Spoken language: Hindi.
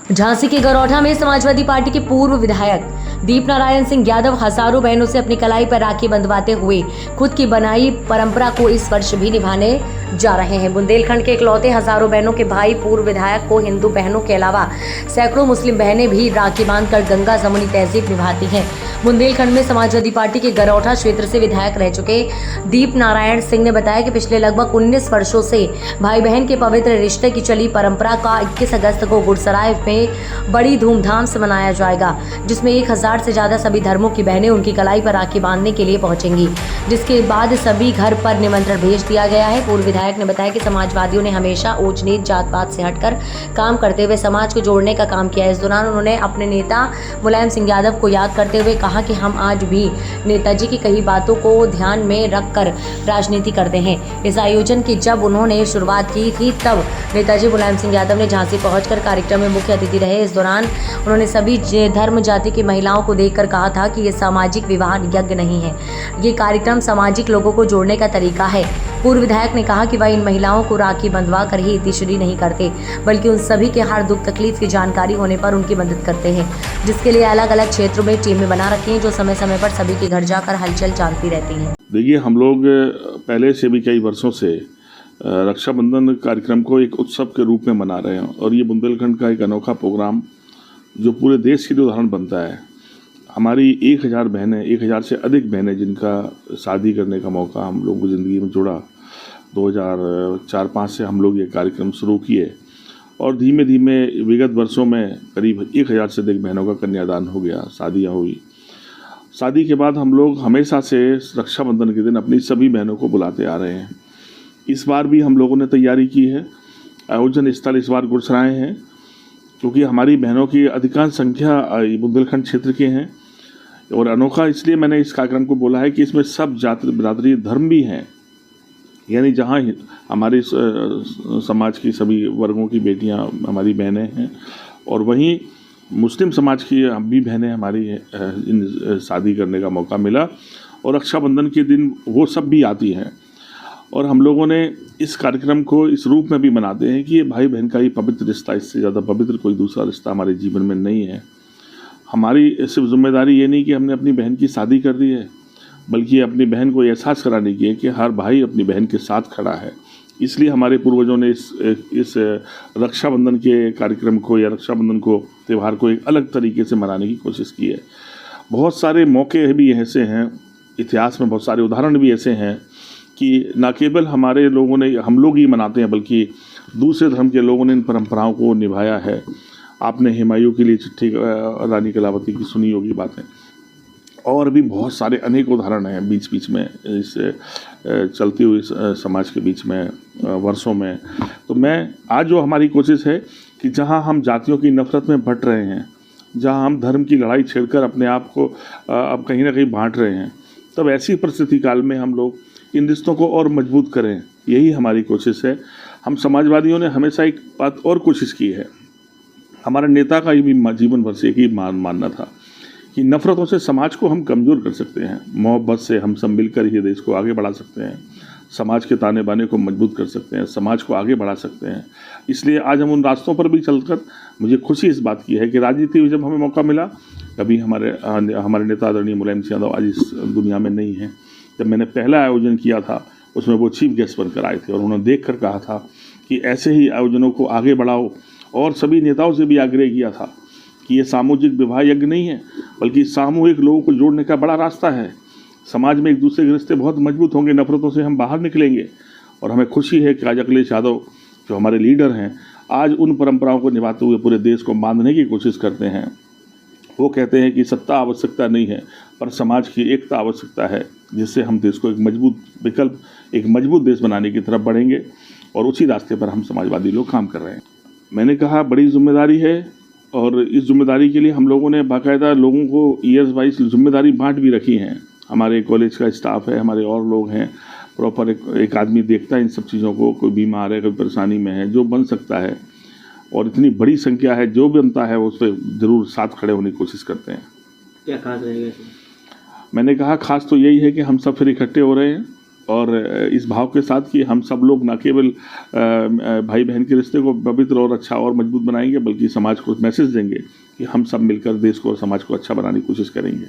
झांसी के गरौठा में समाजवादी पार्टी के पूर्व विधायक दीप नारायण सिंह यादव हजारों बहनों से अपनी कलाई पर राखी बंधवाते हुए खुद की बनाई परंपरा को इस वर्ष भी निभाने जा रहे हैं। बुंदेलखंड के इकलौते हजारों बहनों के भाई पूर्व विधायक को हिंदू बहनों के अलावा सैकड़ों मुस्लिम बहनें भी राखी बांधकर गंगा जमुनी तहजीब निभाती हैं। बुंदेलखंड में समाजवादी पार्टी के गरौठा क्षेत्र से विधायक रह चुके दीप नारायण सिंह ने बताया कि पिछले लगभग 19 वर्षों से भाई बहन के पवित्र रिश्ते की चली परंपरा का 21 अगस्त को गुड़सराय में बड़ी धूमधाम से मनाया जाएगा, जिसमें 1000 से ज्यादा सभी धर्मों की बहनें उनकी कलाई पर राखी बांधने के लिए पहुंचेंगी, जिसके बाद सभी घर पर निमंत्रण भेज दिया गया है। पूर्व विधायक ने बताया कि समाजवादियों ने हमेशा ऊंच नीच जात पात से हटकर काम करते हुए समाज को जोड़ने का काम किया है। इस दौरान उन्होंने अपने नेता मुलायम सिंह यादव को याद करते हुए कहा कि हम आज भी नेताजी की कई बातों को ध्यान में रखकर राजनीति करते हैं। इस आयोजन की जब उन्होंने शुरुआत की थी तब नेताजी मुलायम सिंह यादव ने झांसी पहुंचकर कार्यक्रम में मुख्य अतिथि रहे। इस दौरान उन्होंने सभी धर्म जाति की महिलाओं को देखकर कहा था कि ये सामाजिक विवाह यज्ञ नहीं है, ये कार्यक्रम सामाजिक लोगों को जोड़ने का तरीका है। पूर्व विधायक ने कहा कि वह इन महिलाओं को राखी बंधवा कर ही इतिश्री नहीं करते, बल्कि उन सभी के हर दुख तकलीफ की जानकारी होने पर उनकी मदद करते हैं, जिसके लिए अलग अलग क्षेत्रों में टीमें बना रखी हैं, जो समय समय पर सभी के घर जाकर हलचल जानती रहती हैं। देखिए, हम लोग पहले से भी कई वर्षों से रक्षाबंधन कार्यक्रम को एक उत्सव के रूप में मना रहे हैं और ये बुंदेलखंड का एक अनोखा प्रोग्राम जो पूरे देश के लिए उदाहरण बनता है। हमारी 1000 बहनें, 1000 से अधिक बहनें जिनका शादी करने का मौका हम लोगों को ज़िंदगी में जुड़ा, 2004-05 से हम लोग ये कार्यक्रम शुरू किए और धीमे धीमे विगत वर्षों में करीब 1000 से अधिक बहनों का कन्यादान हो गया, शादियाँ हुई। शादी के बाद हम लोग हमेशा से रक्षाबंधन के दिन अपनी सभी बहनों को बुलाते आ रहे हैं। इस बार भी हम लोगों ने तैयारी की है। आयोजन स्थल इस बार गुड़सराय है, क्योंकि हमारी बहनों की अधिकांश संख्या बुंदेलखंड क्षेत्र के हैं और अनोखा इसलिए मैंने इस कार्यक्रम को बोला है कि इसमें सब जाति बिरादरी धर्म भी हैं, यानी जहाँ हमारे समाज की सभी वर्गों की बेटियां हमारी बहनें हैं और वहीं मुस्लिम समाज की भी बहनें हमारी इन शादी करने का मौका मिला और रक्षाबंधन के दिन वो सब भी आती हैं। और हम लोगों ने इस कार्यक्रम को इस रूप में भी मनाते हैं कि ये भाई बहन का ही पवित्र रिश्ता, इससे ज़्यादा पवित्र कोई दूसरा रिश्ता हमारे जीवन में नहीं है। हमारी सिर्फ जिम्मेदारी ये नहीं कि हमने अपनी बहन की शादी कर दी है, बल्कि अपनी बहन को एहसास कराने की है कि हर भाई अपनी बहन के साथ खड़ा है। इसलिए हमारे पूर्वजों ने इस रक्षाबंधन के कार्यक्रम को या रक्षाबंधन को त्यौहार को एक अलग तरीके से मनाने की कोशिश की है। बहुत सारे मौके भी ऐसे हैं, इतिहास में बहुत सारे उदाहरण भी ऐसे हैं कि न केवल हमारे लोगों ने, हम लोग ही मनाते हैं, बल्कि दूसरे धर्म के लोगों ने इन परंपराओं को निभाया है। आपने हुमायूं के लिए चिट्ठी रानी कलावती की सुनी होगी बातें, और भी बहुत सारे अनेक उदाहरण हैं बीच बीच में इस चलती हुई समाज के बीच में वर्षों में। तो मैं आज जो हमारी कोशिश है कि जहां हम जातियों की नफरत में बट रहे हैं, जहां हम धर्म की लड़ाई छेड़कर अपने आप को अब कहीं ना कहीं बांट रहे हैं, तब ऐसी परिस्थिति काल में हम लोग इन रिश्तों को और मजबूत करें, यही हमारी कोशिश है। हम समाजवादियों ने हमेशा एक बात और कोशिश की है, हमारे नेता का भी जीवन भर से एक ही मानना था कि नफ़रतों से समाज को हम कमज़ोर कर सकते हैं, मोहब्बत से हम सब मिलकर ही देश को आगे बढ़ा सकते हैं, समाज के ताने बाने को मजबूत कर सकते हैं, समाज को आगे बढ़ा सकते हैं। इसलिए आज हम उन रास्तों पर भी चलकर मुझे खुशी इस बात की है कि राजनीति में जब हमें मौका मिला, कभी हमारे नेता आदरणीय मुलायम सिंह यादव आज इस दुनिया में नहीं हैं। जब मैंने पहला आयोजन किया था उसमें वो चीफ गेस्ट बनकर आए थे और उन्होंने देख कर कहा था कि ऐसे ही आयोजनों को आगे बढ़ाओ, और सभी नेताओं से भी आग्रह किया था कि ये सामूहिक विवाह यज्ञ नहीं है, बल्कि सामूहिक लोगों को जोड़ने का बड़ा रास्ता है। समाज में एक दूसरे के रिश्ते बहुत मजबूत होंगे, नफरतों से हम बाहर निकलेंगे। और हमें खुशी है कि आज अखिलेश यादव जो हमारे लीडर हैं, आज उन परंपराओं को निभाते हुए पूरे देश को बांधने की कोशिश करते हैं। वो कहते हैं कि सत्ता आवश्यकता नहीं है, पर समाज की एकता आवश्यकता है, जिससे हम देश को एक मजबूत विकल्प, एक मजबूत देश बनाने की तरफ बढ़ेंगे और उसी रास्ते पर हम समाजवादी लोग काम कर रहे हैं। मैंने कहा बड़ी जिम्मेदारी है और इस जिम्मेदारी के लिए हम लोगों ने बाकायदा लोगों को ईयर्स वाइज जिम्मेदारी बांट भी रखी हैं। हमारे कॉलेज का स्टाफ है, हमारे और लोग हैं, प्रॉपर एक आदमी देखता है इन सब चीज़ों को, कोई बीमार है, कोई परेशानी में है, जो बन सकता है, और इतनी बड़ी संख्या है, जो बनता है उस पर ज़रूर साथ खड़े होने की कोशिश करते हैं। क्या खास रहेगा? मैंने कहा खास तो यही है कि हम सब फिर इकट्ठे हो रहे हैं और इस भाव के साथ कि हम सब लोग न केवल भाई बहन के रिश्ते को पवित्र और अच्छा और मजबूत बनाएंगे, बल्कि समाज को मैसेज देंगे कि हम सब मिलकर देश को और समाज को अच्छा बनाने की कोशिश करेंगे।